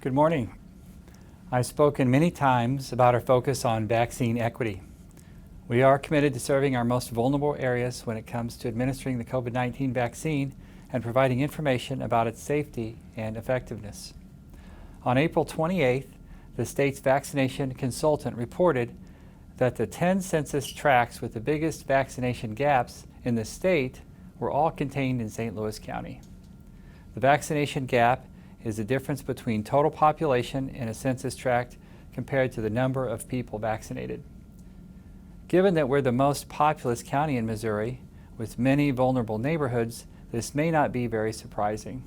Good morning. I've spoken many times about our focus on vaccine equity. We are committed to serving our most vulnerable areas when it comes to administering the COVID-19 vaccine and providing information about its safety and effectiveness. On April 28th, the state's vaccination consultant reported that the 10 census tracts with the biggest vaccination gaps in the state were all contained in St. Louis County. The vaccination gap is the difference between total population in a census tract compared to the number of people vaccinated. Given that we're the most populous county in Missouri, with many vulnerable neighborhoods, this may not be very surprising.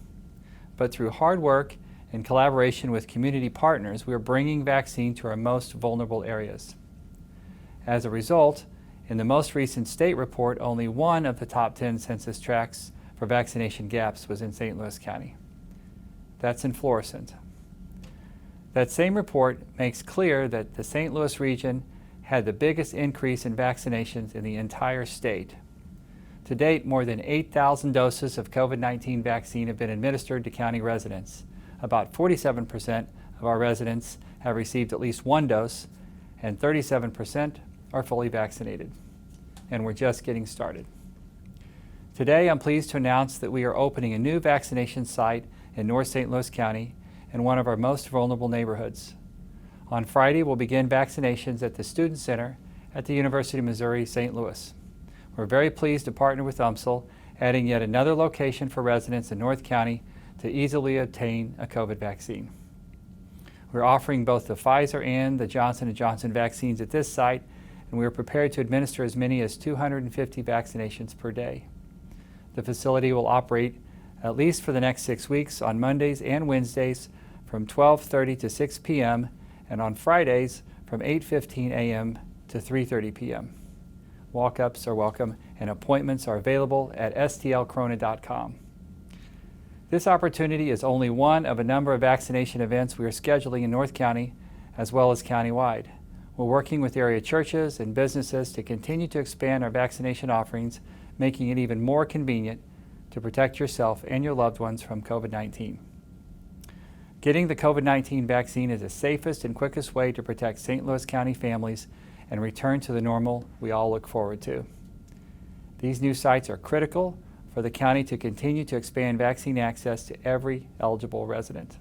But through hard work and collaboration with community partners, we are bringing vaccine to our most vulnerable areas. As a result, in the most recent state report, only one of the top 10 census tracts for vaccination gaps was in St. Louis County. That's in Florissant. That same report makes clear that the St. Louis region had the biggest increase in vaccinations in the entire state. To date, more than 8,000 doses of COVID-19 vaccine have been administered to county residents. About 47% of our residents have received at least one dose, and 37% are fully vaccinated. And we're just getting started. Today, I'm pleased to announce that we are opening a new vaccination site in North St. Louis County in one of our most vulnerable neighborhoods. On Friday, we'll begin vaccinations at the Student Center at the University of Missouri St. Louis. We're very pleased to partner with UMSL, adding yet another location for residents in North County to easily obtain a COVID vaccine. We're offering both the Pfizer and the Johnson & Johnson vaccines at this site, and we are prepared to administer as many as 250 vaccinations per day. The facility will operate at least for the next 6 weeks on Mondays and Wednesdays from 12:30 to 6 p.m. and on Fridays from 8:15 a.m. to 3:30 p.m. Walk-ups are welcome and appointments are available at stlcorona.com. This opportunity is only one of a number of vaccination events we are scheduling in North County as well as countywide. We're working with area churches and businesses to continue to expand our vaccination offerings, making it even more convenient to protect yourself and your loved ones from COVID-19. Getting the COVID-19 vaccine is the safest and quickest way to protect St. Louis County families and return to the normal we all look forward to. These new sites are critical for the county to continue to expand vaccine access to every eligible resident.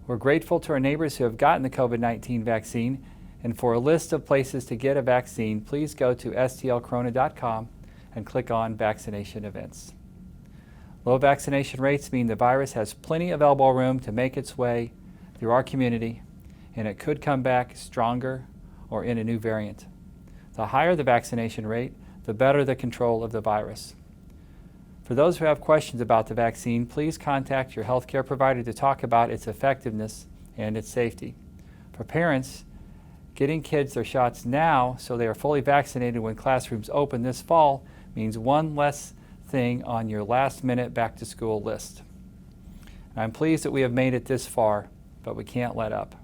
We're grateful to our neighbors who have gotten the COVID-19 vaccine, and for a list of places to get a vaccine, please go to stlcorona.com and click on Vaccination Events. Low vaccination rates mean the virus has plenty of elbow room to make its way through our community, and it could come back stronger or in a new variant. The higher the vaccination rate, the better the control of the virus. For those who have questions about the vaccine, please contact your healthcare provider to talk about its effectiveness and its safety. For parents, getting kids their shots now so they are fully vaccinated when classrooms open this fall means one less thing on your last-minute back-to-school list. I'm pleased that we have made it this far, but we can't let up.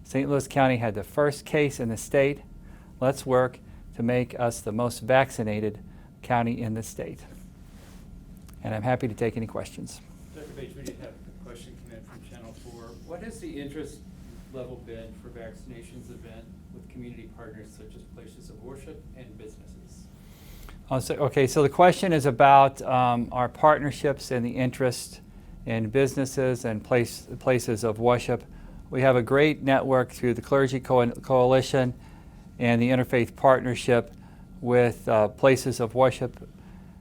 St. Louis County had the first case in the state. Let's work to make us the most vaccinated county in the state. And I'm happy to take any questions. Dr. Bates, we did have a question come in from Channel 4. What has the interest level been for vaccinations event with community partners such as places of worship and businesses? So the question is about our partnerships and the interest in businesses and places of worship. We have a great network through the Clergy Coalition and the Interfaith Partnership with places of worship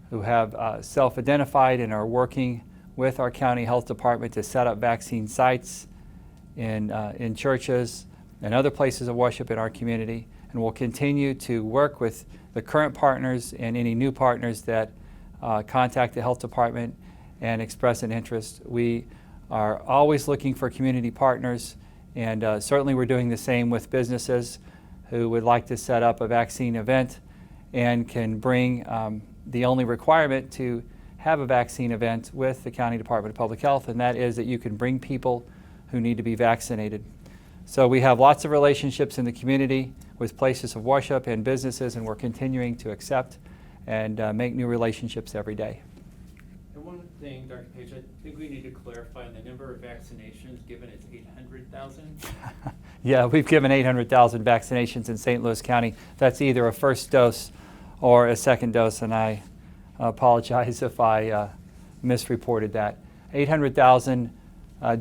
who have self-identified and are working with our county health department to set up vaccine sites in churches and other places of worship in our community. And we'll continue to work with the current partners and any new partners that contact the health department and express an interest. We are always looking for community partners, and certainly we're doing the same with businesses who would like to set up a vaccine event and can bring the only requirement to have a vaccine event with the County Department of Public Health, and that is that you can bring people who need to be vaccinated. So we have lots of relationships in the community with places of worship and businesses, and we're continuing to accept and make new relationships every day. And one thing, Dr. Page, I think we need to clarify on the number of vaccinations, given it's 800,000. Yeah, we've given 800,000 vaccinations in St. Louis County. That's either a first dose or a second dose, and I apologize if I misreported that. 800,000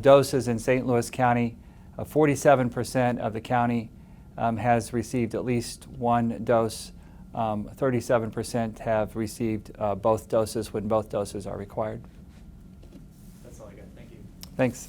doses in St. Louis County. 47% of the county has received at least one dose. 37% have received both doses when both doses are required. That's all I got. Thank you. Thanks.